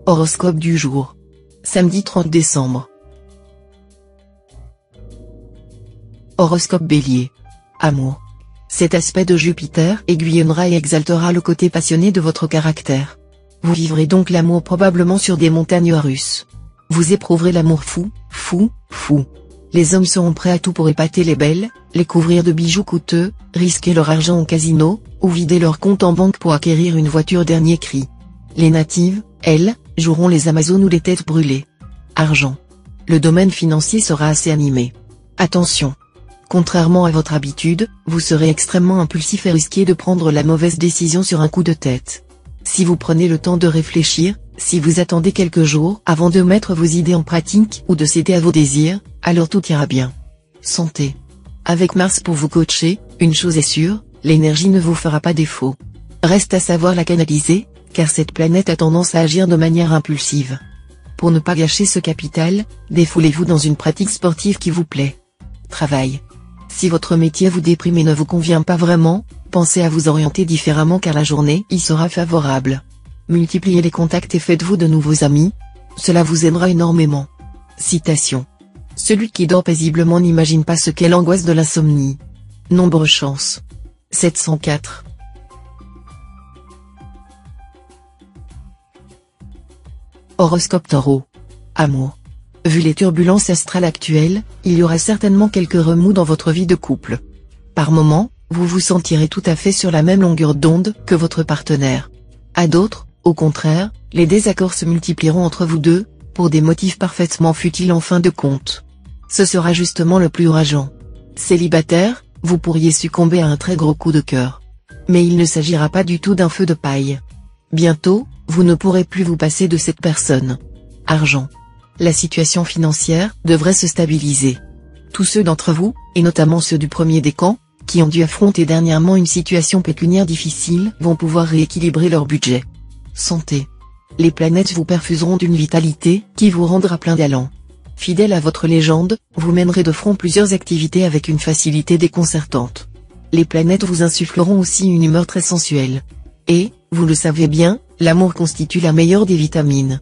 Horoscope du jour. Samedi 30 décembre. Horoscope Bélier. Amour. Cet aspect de Jupiter aiguillonnera et exaltera le côté passionné de votre caractère. Vous vivrez donc l'amour probablement sur des montagnes russes. Vous éprouverez l'amour fou. Les hommes seront prêts à tout pour épater les belles, les couvrir de bijoux coûteux, risquer leur argent au casino, ou vider leur compte en banque pour acquérir une voiture dernier cri. Les natives, elles, joueront les Amazones ou les têtes brûlées. Argent. Le domaine financier sera assez animé. Attention. Contrairement à votre habitude, vous serez extrêmement impulsif et risquez de prendre la mauvaise décision sur un coup de tête. Si vous prenez le temps de réfléchir, si vous attendez quelques jours avant de mettre vos idées en pratique ou de céder à vos désirs, alors tout ira bien. Santé. Avec Mars pour vous coacher, une chose est sûre, l'énergie ne vous fera pas défaut. Reste à savoir la canaliser, car cette planète a tendance à agir de manière impulsive. Pour ne pas gâcher ce capital, défoulez-vous dans une pratique sportive qui vous plaît. Travail. Si votre métier vous déprime et ne vous convient pas vraiment, pensez à vous orienter différemment car la journée y sera favorable. Multipliez les contacts et faites-vous de nouveaux amis. Cela vous aidera énormément. Citation. Celui qui dort paisiblement n'imagine pas ce qu'est l'angoisse de l'insomnie. Nombre chance. 704. Horoscope Taureau. Amour. Vu les turbulences astrales actuelles, il y aura certainement quelques remous dans votre vie de couple. Par moments, vous vous sentirez tout à fait sur la même longueur d'onde que votre partenaire. À d'autres, au contraire, les désaccords se multiplieront entre vous deux, pour des motifs parfaitement futiles en fin de compte. Ce sera justement le plus rageant. Célibataire, vous pourriez succomber à un très gros coup de cœur. Mais il ne s'agira pas du tout d'un feu de paille. Bientôt, vous ne pourrez plus vous passer de cette personne. Argent. La situation financière devrait se stabiliser. Tous ceux d'entre vous, et notamment ceux du premier décan, qui ont dû affronter dernièrement une situation pécuniaire difficile, vont pouvoir rééquilibrer leur budget. Santé. Les planètes vous perfuseront d'une vitalité qui vous rendra plein d'allant. Fidèle à votre légende, vous mènerez de front plusieurs activités avec une facilité déconcertante. Les planètes vous insuffleront aussi une humeur très sensuelle. Et, vous le savez bien, l'amour constitue la meilleure des vitamines.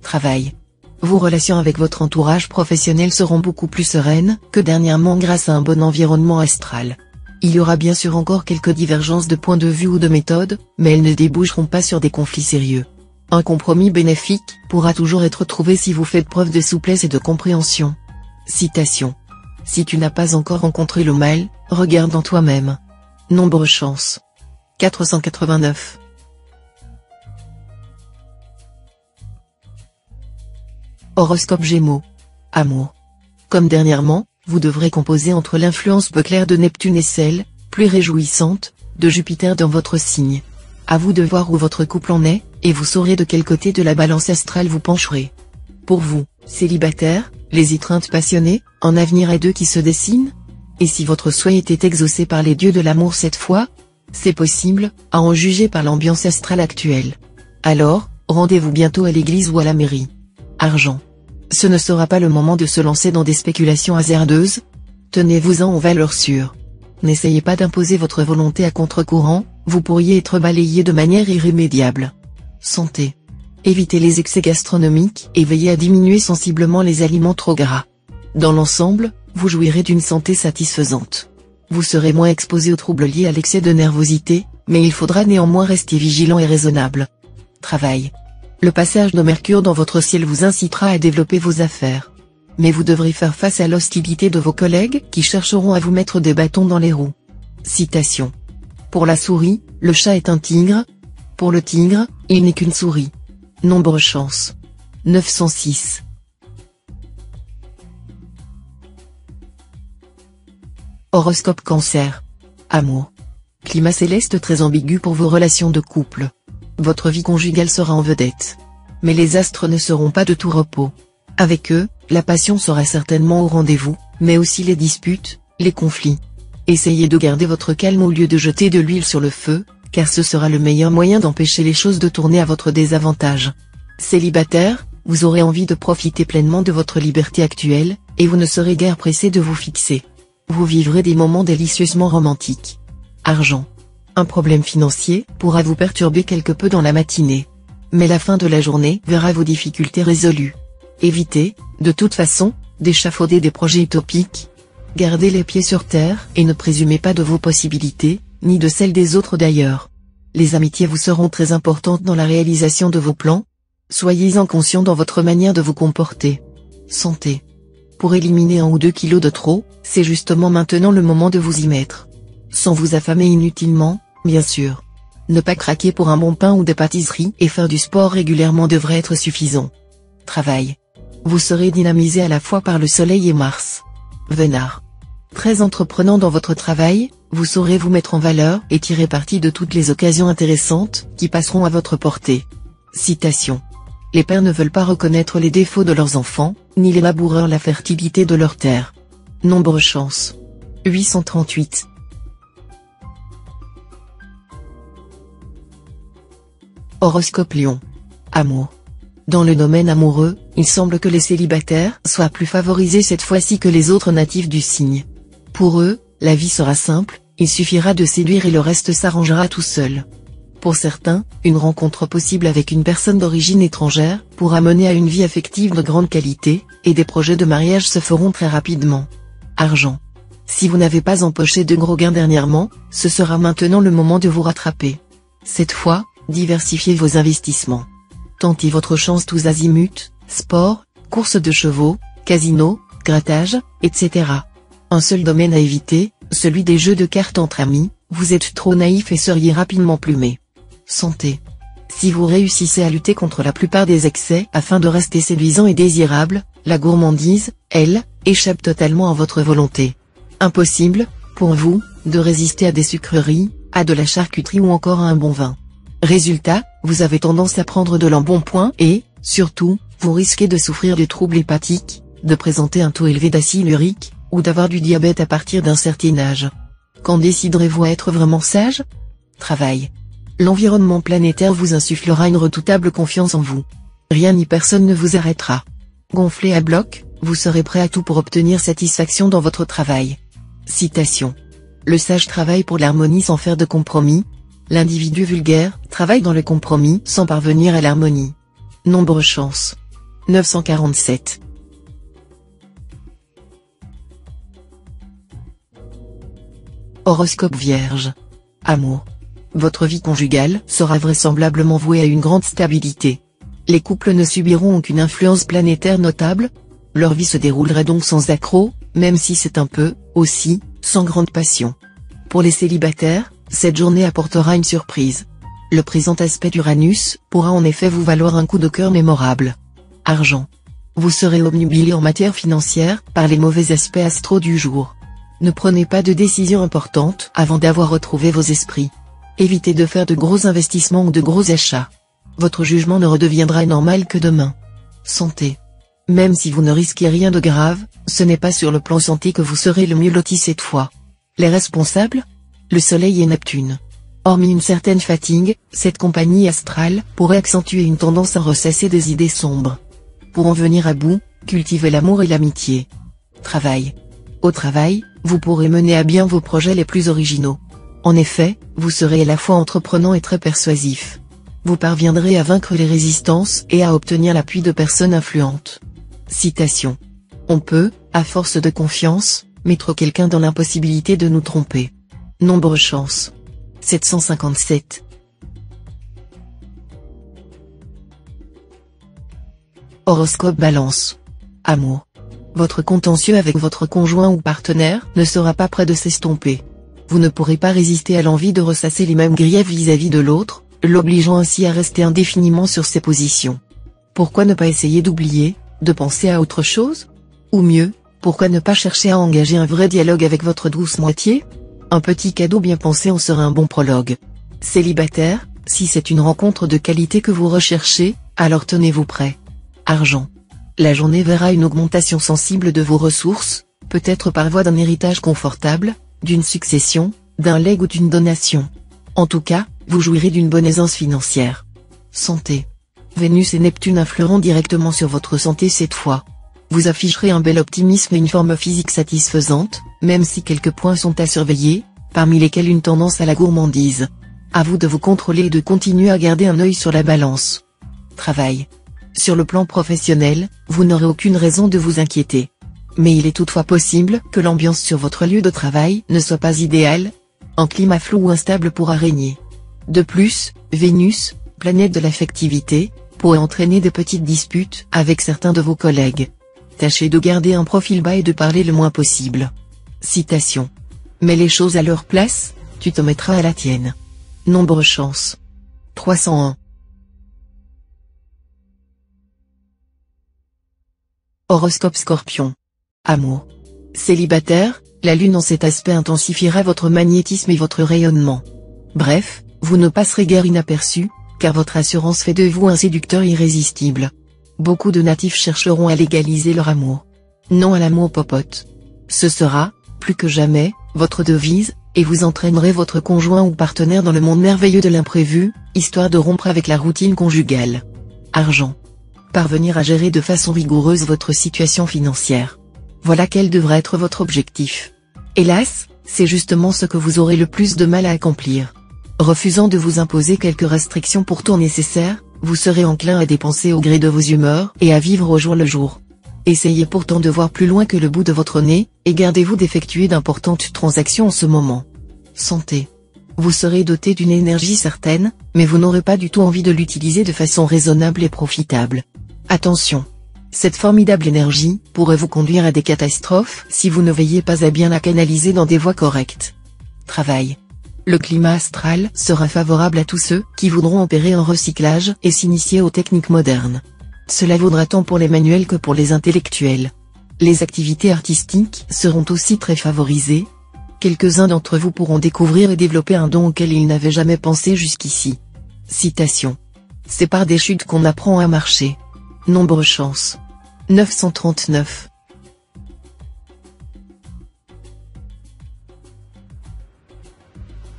Travail. Vos relations avec votre entourage professionnel seront beaucoup plus sereines que dernièrement grâce à un bon environnement astral. Il y aura bien sûr encore quelques divergences de point de vue ou de méthode, mais elles ne déboucheront pas sur des conflits sérieux. Un compromis bénéfique pourra toujours être trouvé si vous faites preuve de souplesse et de compréhension. Citation. Si tu n'as pas encore rencontré le mal, regarde en toi-même. Nombre chance. 489. Horoscope Gémeaux. Amour. Comme dernièrement, vous devrez composer entre l'influence peu claire de Neptune et celle, plus réjouissante, de Jupiter dans votre signe. À vous de voir où votre couple en est, et vous saurez de quel côté de la balance astrale vous pencherez. Pour vous, célibataire, les étreintes passionnées, un avenir à deux qui se dessine? Et si votre souhait était exaucé par les dieux de l'amour cette fois? C'est possible, à en juger par l'ambiance astrale actuelle. Alors, rendez-vous bientôt à l'église ou à la mairie. Argent. Ce ne sera pas le moment de se lancer dans des spéculations hasardeuses. Tenez-vous-en en valeur sûre. N'essayez pas d'imposer votre volonté à contre-courant, vous pourriez être balayé de manière irrémédiable. Santé. Évitez les excès gastronomiques et veillez à diminuer sensiblement les aliments trop gras. Dans l'ensemble, vous jouirez d'une santé satisfaisante. Vous serez moins exposé aux troubles liés à l'excès de nervosité, mais il faudra néanmoins rester vigilant et raisonnable. Travail. Le passage de Mercure dans votre ciel vous incitera à développer vos affaires. Mais vous devrez faire face à l'hostilité de vos collègues qui chercheront à vous mettre des bâtons dans les roues. Citation. Pour la souris, le chat est un tigre. Pour le tigre, il n'est qu'une souris. Nombre chance. 906. Horoscope Cancer. Amour. Climat céleste très ambigu pour vos relations de couple. Votre vie conjugale sera en vedette. Mais les astres ne seront pas de tout repos. Avec eux, la passion sera certainement au rendez-vous, mais aussi les disputes, les conflits. Essayez de garder votre calme au lieu de jeter de l'huile sur le feu, car ce sera le meilleur moyen d'empêcher les choses de tourner à votre désavantage. Célibataire, vous aurez envie de profiter pleinement de votre liberté actuelle, et vous ne serez guère pressé de vous fixer. Vous vivrez des moments délicieusement romantiques. Argent. Un problème financier pourra vous perturber quelque peu dans la matinée. Mais la fin de la journée verra vos difficultés résolues. Évitez, de toute façon, d'échafauder des projets utopiques. Gardez les pieds sur terre et ne présumez pas de vos possibilités, ni de celles des autres d'ailleurs. Les amitiés vous seront très importantes dans la réalisation de vos plans. Soyez-en conscient dans votre manière de vous comporter. Santé. Pour éliminer 1 ou 2 kilos de trop, c'est justement maintenant le moment de vous y mettre. Sans vous affamer inutilement, bien sûr. Ne pas craquer pour un bon pain ou des pâtisseries et faire du sport régulièrement devrait être suffisant. Travail. Vous serez dynamisé à la fois par le soleil et Mars. Vénard. Très entreprenant dans votre travail, vous saurez vous mettre en valeur et tirer parti de toutes les occasions intéressantes qui passeront à votre portée. Citation. Les pères ne veulent pas reconnaître les défauts de leurs enfants, ni les laboureurs la fertilité de leurs terres. Nombre chance. 838. Horoscope Lion. Amour. Dans le domaine amoureux, il semble que les célibataires soient plus favorisés cette fois-ci que les autres natifs du signe. Pour eux, la vie sera simple, il suffira de séduire et le reste s'arrangera tout seul. Pour certains, une rencontre possible avec une personne d'origine étrangère pourra mener à une vie affective de grande qualité, et des projets de mariage se feront très rapidement. Argent. Si vous n'avez pas empoché de gros gains dernièrement, ce sera maintenant le moment de vous rattraper. Cette fois, diversifiez vos investissements. Tentez votre chance tous azimuts, sport, course de chevaux, casino, grattage, etc. Un seul domaine à éviter, celui des jeux de cartes entre amis, vous êtes trop naïf et seriez rapidement plumé. Santé. Si vous réussissez à lutter contre la plupart des excès afin de rester séduisant et désirable, la gourmandise, elle, échappe totalement à votre volonté. Impossible, pour vous, de résister à des sucreries, à de la charcuterie ou encore à un bon vin. Résultat, vous avez tendance à prendre de l'embonpoint et, surtout, vous risquez de souffrir de troubles hépatiques, de présenter un taux élevé d'acide urique, ou d'avoir du diabète à partir d'un certain âge. Quand déciderez-vous à être vraiment sage? Travail. L'environnement planétaire vous insufflera une redoutable confiance en vous. Rien ni personne ne vous arrêtera. Gonflé à bloc, vous serez prêt à tout pour obtenir satisfaction dans votre travail. Citation. Le sage travaille pour l'harmonie sans faire de compromis. L'individu vulgaire travaille dans le compromis sans parvenir à l'harmonie. Nombre chance. 947. Horoscope Vierge. Amour. Votre vie conjugale sera vraisemblablement vouée à une grande stabilité. Les couples ne subiront aucune influence planétaire notable. Leur vie se déroulerait donc sans accroc, même si c'est un peu, aussi, sans grande passion. Pour les célibataires, cette journée apportera une surprise. Le présent aspect d'Uranus pourra en effet vous valoir un coup de cœur mémorable. Argent. Vous serez obnubilé en matière financière par les mauvais aspects astro du jour. Ne prenez pas de décisions importantes avant d'avoir retrouvé vos esprits. Évitez de faire de gros investissements ou de gros achats. Votre jugement ne redeviendra normal que demain. Santé. Même si vous ne risquez rien de grave, ce n'est pas sur le plan santé que vous serez le mieux loti cette fois. Les responsables? Le Soleil et Neptune. Hormis une certaine fatigue, cette compagnie astrale pourrait accentuer une tendance à ressasser des idées sombres. Pour en venir à bout, cultivez l'amour et l'amitié. Travail. Au travail, vous pourrez mener à bien vos projets les plus originaux. En effet, vous serez à la fois entreprenant et très persuasif. Vous parviendrez à vaincre les résistances et à obtenir l'appui de personnes influentes. Citation. On peut, à force de confiance, mettre quelqu'un dans l'impossibilité de nous tromper. Nombre chance. 757. Horoscope Balance. Amour. Votre contentieux avec votre conjoint ou partenaire ne sera pas près de s'estomper. Vous ne pourrez pas résister à l'envie de ressasser les mêmes griefs vis-à-vis de l'autre, l'obligeant ainsi à rester indéfiniment sur ses positions. Pourquoi ne pas essayer d'oublier, de penser à autre chose? Ou mieux, pourquoi ne pas chercher à engager un vrai dialogue avec votre douce moitié? Un petit cadeau bien pensé en sera un bon prologue. Célibataire, si c'est une rencontre de qualité que vous recherchez, alors tenez-vous prêt. Argent. La journée verra une augmentation sensible de vos ressources, peut-être par voie d'un héritage confortable, d'une succession, d'un legs ou d'une donation. En tout cas, vous jouirez d'une bonne aisance financière. Santé. Vénus et Neptune influeront directement sur votre santé cette fois. Vous afficherez un bel optimisme et une forme physique satisfaisante, même si quelques points sont à surveiller, parmi lesquels une tendance à la gourmandise. À vous de vous contrôler et de continuer à garder un œil sur la balance. Travail. Sur le plan professionnel, vous n'aurez aucune raison de vous inquiéter. Mais il est toutefois possible que l'ambiance sur votre lieu de travail ne soit pas idéale. Un climat flou ou instable pourra régner. De plus, Vénus, planète de l'affectivité, pourrait entraîner de petites disputes avec certains de vos collègues. Tâchez de garder un profil bas et de parler le moins possible. Citation. Mets les choses à leur place, tu te mettras à la tienne. Nombre chance. 301. Horoscope Scorpion. Amour. Célibataire, la lune en cet aspect intensifiera votre magnétisme et votre rayonnement. Bref, vous ne passerez guère inaperçu, car votre assurance fait de vous un séducteur irrésistible. Beaucoup de natifs chercheront à légaliser leur amour. Non à l'amour popote. Ce sera, plus que jamais, votre devise, et vous entraînerez votre conjoint ou partenaire dans le monde merveilleux de l'imprévu, histoire de rompre avec la routine conjugale. Argent. Parvenir à gérer de façon rigoureuse votre situation financière. Voilà quel devrait être votre objectif. Hélas, c'est justement ce que vous aurez le plus de mal à accomplir. Refusant de vous imposer quelques restrictions pourtant nécessaires, vous serez enclin à dépenser au gré de vos humeurs et à vivre au jour le jour. Essayez pourtant de voir plus loin que le bout de votre nez, et gardez-vous d'effectuer d'importantes transactions en ce moment. Santé. Vous serez doté d'une énergie certaine, mais vous n'aurez pas du tout envie de l'utiliser de façon raisonnable et profitable. Attention. Cette formidable énergie pourrait vous conduire à des catastrophes si vous ne veillez pas à bien la canaliser dans des voies correctes. Travail. Le climat astral sera favorable à tous ceux qui voudront opérer un recyclage et s'initier aux techniques modernes. Cela vaudra tant pour les manuels que pour les intellectuels. Les activités artistiques seront aussi très favorisées. Quelques-uns d'entre vous pourront découvrir et développer un don auquel ils n'avaient jamais pensé jusqu'ici. Citation. C'est par des chutes qu'on apprend à marcher. Nombre chance. 939.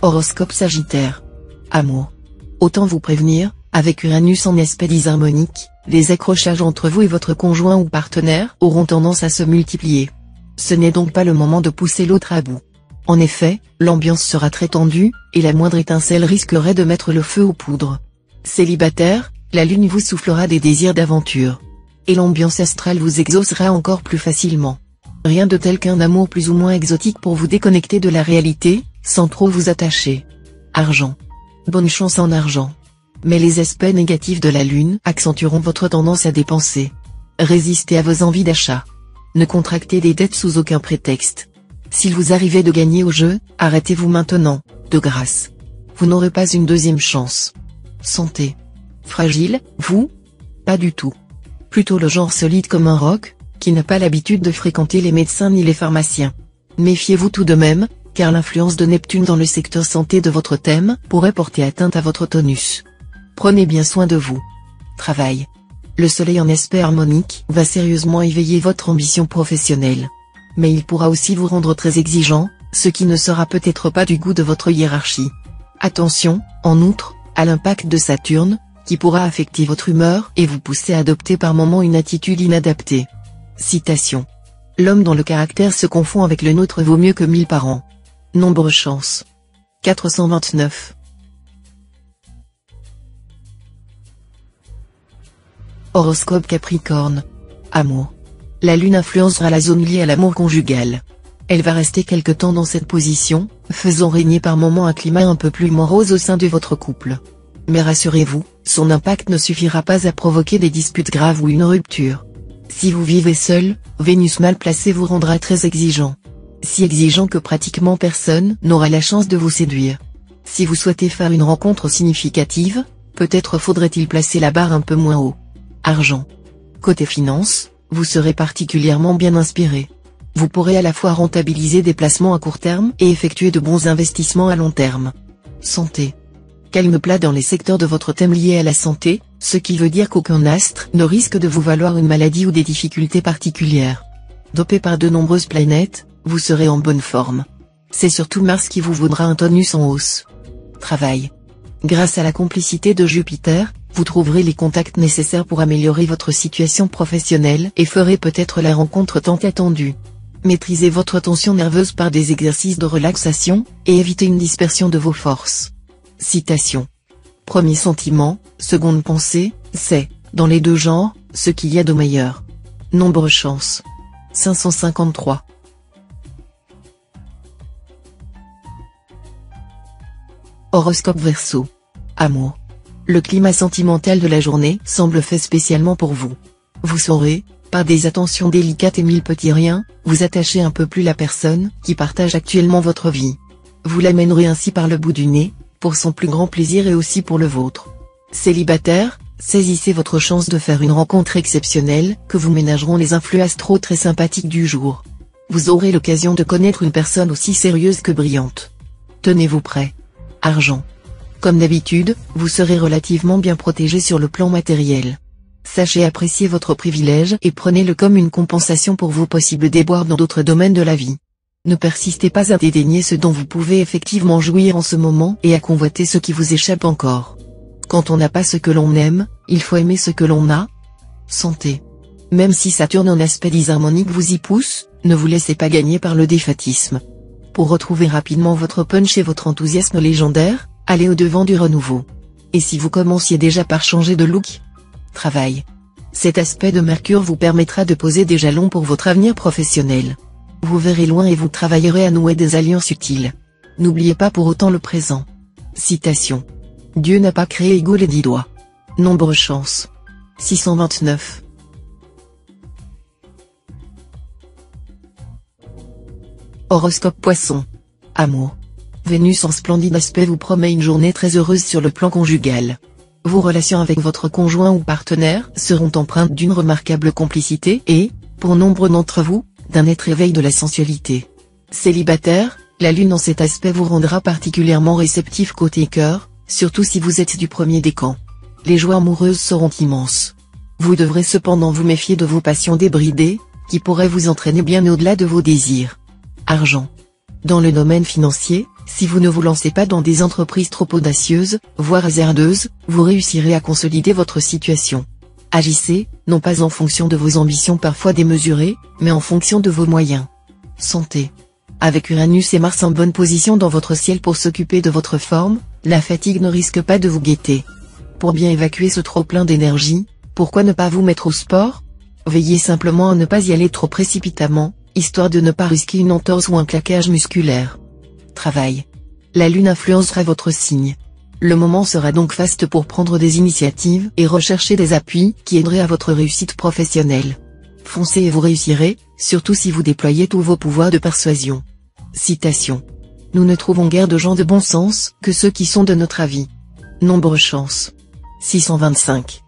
Horoscope Sagittaire. Amour. Autant vous prévenir, avec Uranus en aspect disharmonique, les accrochages entre vous et votre conjoint ou partenaire auront tendance à se multiplier. Ce n'est donc pas le moment de pousser l'autre à bout. En effet, l'ambiance sera très tendue, et la moindre étincelle risquerait de mettre le feu aux poudres. Célibataire, la lune vous soufflera des désirs d'aventure. Et l'ambiance astrale vous exaucera encore plus facilement. Rien de tel qu'un amour plus ou moins exotique pour vous déconnecter de la réalité, sans trop vous attacher. Argent. Bonne chance en argent. Mais les aspects négatifs de la lune accentueront votre tendance à dépenser. Résistez à vos envies d'achat. Ne contractez des dettes sous aucun prétexte. S'il vous arrivait de gagner au jeu, arrêtez-vous maintenant, de grâce. Vous n'aurez pas une deuxième chance. Santé. Fragile, vous? Pas du tout. Plutôt le genre solide comme un roc, qui n'a pas l'habitude de fréquenter les médecins ni les pharmaciens. Méfiez-vous tout de même, car l'influence de Neptune dans le secteur santé de votre thème pourrait porter atteinte à votre tonus. Prenez bien soin de vous. Travail. Le soleil en aspect harmonique va sérieusement éveiller votre ambition professionnelle. Mais il pourra aussi vous rendre très exigeant, ce qui ne sera peut-être pas du goût de votre hiérarchie. Attention, en outre, à l'impact de Saturne, qui pourra affecter votre humeur et vous pousser à adopter par moments une attitude inadaptée. Citation. L'homme dont le caractère se confond avec le nôtre vaut mieux que 1000 par an. Nombre chance. 429. Horoscope Capricorne. Amour. La lune influencera la zone liée à l'amour conjugal. Elle va rester quelque temps dans cette position, faisant régner par moments un climat un peu plus morose au sein de votre couple. Mais rassurez-vous, son impact ne suffira pas à provoquer des disputes graves ou une rupture. Si vous vivez seul, Vénus mal placée vous rendra très exigeant. Si exigeant que pratiquement personne n'aura la chance de vous séduire. Si vous souhaitez faire une rencontre significative, peut-être faudrait-il placer la barre un peu moins haut. Argent. Côté finance, vous serez particulièrement bien inspiré. Vous pourrez à la fois rentabiliser des placements à court terme et effectuer de bons investissements à long terme. Santé. Calme plat dans les secteurs de votre thème liés à la santé, ce qui veut dire qu'aucun astre ne risque de vous valoir une maladie ou des difficultés particulières. Dopé par de nombreuses planètes, vous serez en bonne forme. C'est surtout Mars qui vous vaudra un tonus en hausse. Travail. Grâce à la complicité de Jupiter, vous trouverez les contacts nécessaires pour améliorer votre situation professionnelle et ferez peut-être la rencontre tant attendue. Maîtrisez votre tension nerveuse par des exercices de relaxation, et évitez une dispersion de vos forces. Citation. Premier sentiment, seconde pensée, C'est, dans les deux genres, ce qu'il y a de meilleur. Nombre chance. 553. Horoscope Verseau. Amour. Le climat sentimental de la journée semble fait spécialement pour vous. Vous saurez, par des attentions délicates et mille petits riens, vous attacher un peu plus la personne qui partage actuellement votre vie. Vous l'amènerez ainsi par le bout du nez, pour son plus grand plaisir et aussi pour le vôtre. Célibataire, saisissez votre chance de faire une rencontre exceptionnelle que vous ménageront les influx astro très sympathiques du jour. Vous aurez l'occasion de connaître une personne aussi sérieuse que brillante. Tenez-vous prêt. Argent. Comme d'habitude, vous serez relativement bien protégé sur le plan matériel. Sachez apprécier votre privilège et prenez-le comme une compensation pour vos possibles déboires dans d'autres domaines de la vie. Ne persistez pas à dédaigner ce dont vous pouvez effectivement jouir en ce moment et à convoiter ce qui vous échappe encore. Quand on n'a pas ce que l'on aime, il faut aimer ce que l'on a. Santé. Même si Saturne en aspect disharmonique vous y pousse, ne vous laissez pas gagner par le défaitisme. Pour retrouver rapidement votre punch et votre enthousiasme légendaire, allez au-devant du renouveau. Et si vous commenciez déjà par changer de look? Travail. Cet aspect de Mercure vous permettra de poser des jalons pour votre avenir professionnel. Vous verrez loin et vous travaillerez à nouer des alliances utiles. N'oubliez pas pour autant le présent. Citation. Dieu n'a pas créé égaux les 10 doigts. Nombre chance. 629. Horoscope Poisson. Amour. Vénus en splendide aspect vous promet une journée très heureuse sur le plan conjugal. Vos relations avec votre conjoint ou partenaire seront empreintes d'une remarquable complicité et, pour nombre d'entre vous, d'un net réveil de la sensualité. Célibataire, la lune en cet aspect vous rendra particulièrement réceptif côté cœur, surtout si vous êtes du premier des camps. Les joies amoureuses seront immenses. Vous devrez cependant vous méfier de vos passions débridées, qui pourraient vous entraîner bien au-delà de vos désirs. Argent. Dans le domaine financier, si vous ne vous lancez pas dans des entreprises trop audacieuses, voire hasardeuses, vous réussirez à consolider votre situation. Agissez, non pas en fonction de vos ambitions parfois démesurées, mais en fonction de vos moyens. Santé. Avec Uranus et Mars en bonne position dans votre ciel pour s'occuper de votre forme, la fatigue ne risque pas de vous guetter. Pour bien évacuer ce trop-plein d'énergie, pourquoi ne pas vous mettre au sport? Veillez simplement à ne pas y aller trop précipitamment, histoire de ne pas risquer une entorse ou un claquage musculaire. Travail. La lune influencera votre signe. Le moment sera donc faste pour prendre des initiatives et rechercher des appuis qui aideraient à votre réussite professionnelle. Foncez et vous réussirez, surtout si vous déployez tous vos pouvoirs de persuasion. Citation. Nous ne trouvons guère de gens de bon sens que ceux qui sont de notre avis. Nombre chance. 625.